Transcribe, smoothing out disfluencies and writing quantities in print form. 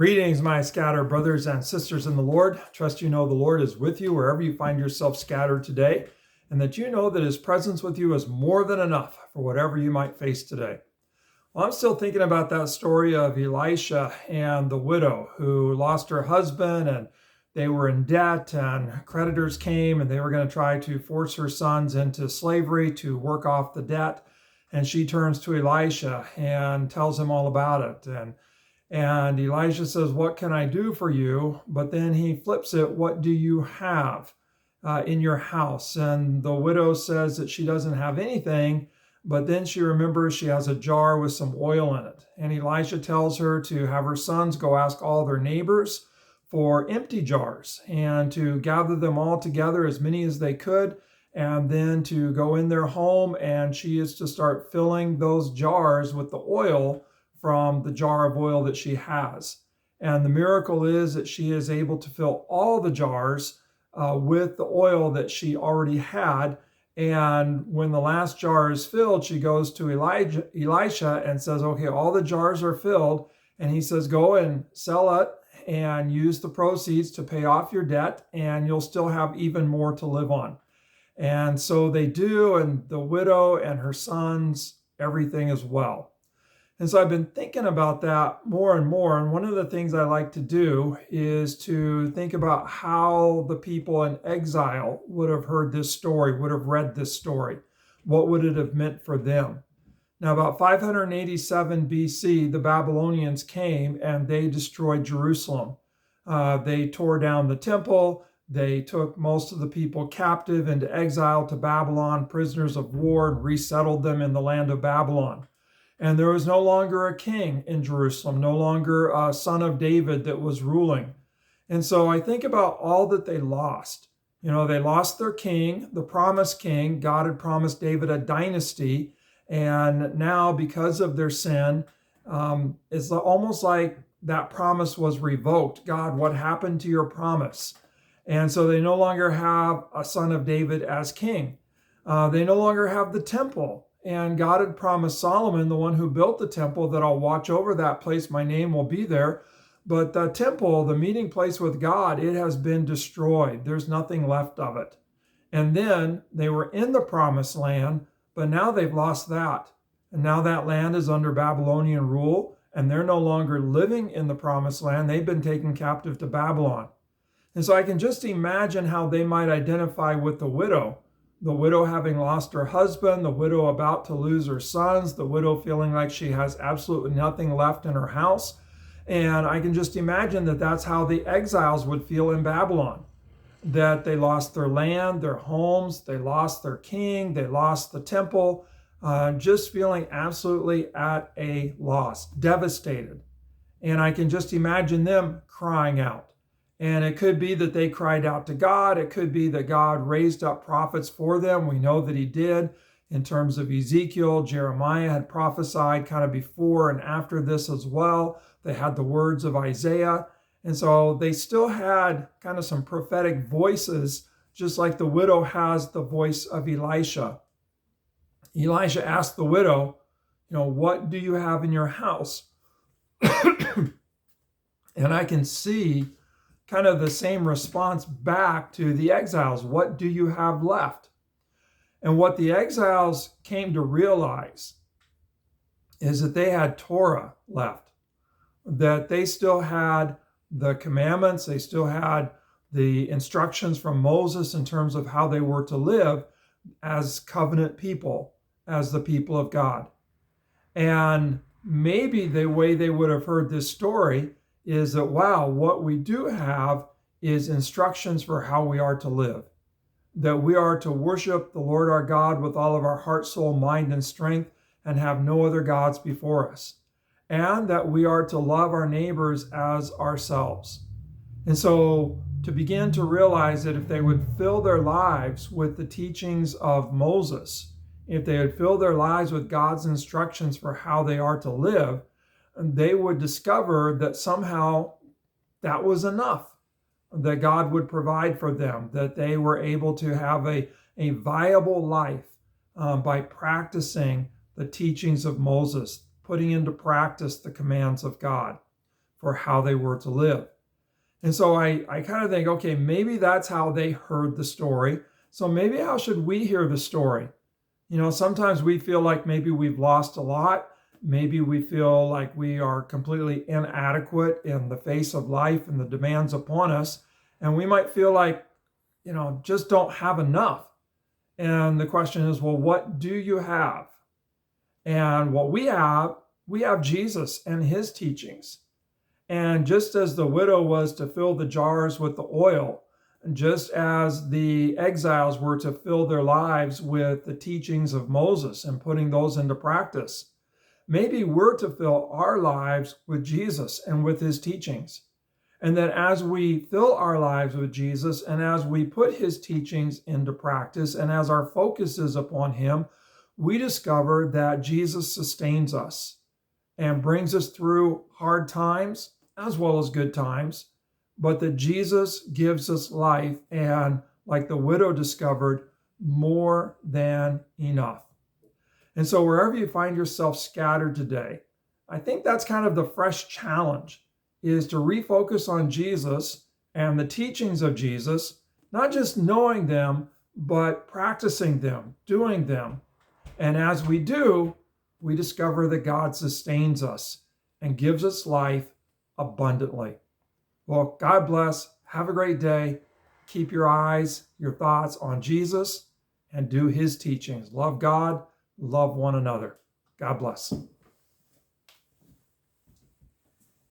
Greetings, my scattered brothers and sisters in the Lord. Trust you know the Lord is with you wherever you find yourself scattered today, and that you know that his presence with you is more than enough for whatever you might face today. Well, I'm still thinking about that story of Elisha and the widow who lost her husband, and they were in debt, and creditors came and they were going to try to force her sons into slavery to work off the debt. And she turns to Elisha and tells him all about it. And Elijah says, "What can I do for you?" But then he flips it, "What do you have in your house?" And the widow says that she doesn't have anything, but then she remembers she has a jar with some oil in it. And Elisha tells her to have her sons go ask all their neighbors for empty jars and to gather them all together, as many as they could, and then to go in their home, and she is to start filling those jars with the oil from the jar of oil that she has. And the miracle is that she is able to fill all the jars with the oil that she already had. And when the last jar is filled, she goes to Elisha and says, "Okay, all the jars are filled." And he says, "Go and sell it and use the proceeds to pay off your debt, and you'll still have even more to live on." And so they do, and the widow and her sons, everything is well. And so I've been thinking about that more and more. And one of the things I like to do is to think about how the people in exile would have heard this story, would have read this story. What would it have meant for them? Now, about 587 BC, the Babylonians came and they destroyed Jerusalem. They tore down the temple. They took most of the people captive into exile to Babylon, prisoners of war, and resettled them in the land of Babylon. And there was no longer a king in Jerusalem, no longer a son of David that was ruling. And so I think about all that they lost. You know, they lost their king, the promised king. God had promised David a dynasty. And now, because of their sin, it's almost like that promise was revoked. God, what happened to your promise? And so they no longer have a son of David as king. They no longer have the temple. And God had promised Solomon, the one who built the temple, that I'll watch over that place. My name will be there. But the temple, the meeting place with God, it has been destroyed. There's nothing left of it. And then they were in the promised land, but now they've lost that. And now that land is under Babylonian rule, and they're no longer living in the promised land. They've been taken captive to Babylon. And so I can just imagine how they might identify with the widow having lost her husband, the widow about to lose her sons, the widow feeling like she has absolutely nothing left in her house. And I can just imagine that that's how the exiles would feel in Babylon, that they lost their land, their homes, they lost their king, they lost the temple, just feeling absolutely at a loss, devastated. And I can just imagine them crying out. And it could be that they cried out to God. It could be that God raised up prophets for them. We know that he did in terms of Ezekiel. Jeremiah had prophesied kind of before and after this as well. They had the words of Isaiah. And so they still had kind of some prophetic voices, just like the widow has the voice of Elisha. Elisha asked the widow, "What do you have in your house?" And I can see kind of the same response back to the exiles. What do you have left? And what the exiles came to realize is that they had Torah left, that they still had the commandments, they still had the instructions from Moses in terms of how they were to live as covenant people, as the people of God. And maybe the way they would have heard this story is that, wow, what we do have is instructions for how we are to live, that we are to worship the Lord our God with all of our heart, soul, mind, and strength, and have no other gods before us, and that we are to love our neighbors as ourselves. And so to begin to realize that if they would fill their lives with the teachings of Moses, if they would fill their lives with God's instructions for how they are to live, they would discover that somehow that was enough, that God would provide for them, that they were able to have a viable life by practicing the teachings of Moses, putting into practice the commands of God. for how they were to live. And so I kind of think, okay, maybe that's how they heard the story. So maybe how should we hear the story? Sometimes we feel like maybe we've lost a lot. Maybe we feel like we are completely inadequate in the face of life and the demands upon us. And we might feel like, just don't have enough. And the question is, well, what do you have? And what we have Jesus and his teachings. And just as the widow was to fill the jars with the oil, just as the exiles were to fill their lives with the teachings of Moses and putting those into practice, maybe we're to fill our lives with Jesus and with his teachings. And that as we fill our lives with Jesus and as we put his teachings into practice and as our focus is upon him, we discover that Jesus sustains us and brings us through hard times as well as good times, but that Jesus gives us life and, like the widow discovered, more than enough. And so wherever you find yourself scattered today, I think that's kind of the fresh challenge, is to refocus on Jesus and the teachings of Jesus, not just knowing them, but practicing them, doing them. And as we do, we discover that God sustains us and gives us life abundantly. Well, God bless. Have a great day. Keep your eyes, your thoughts on Jesus and do his teachings. Love God, love one another. God bless.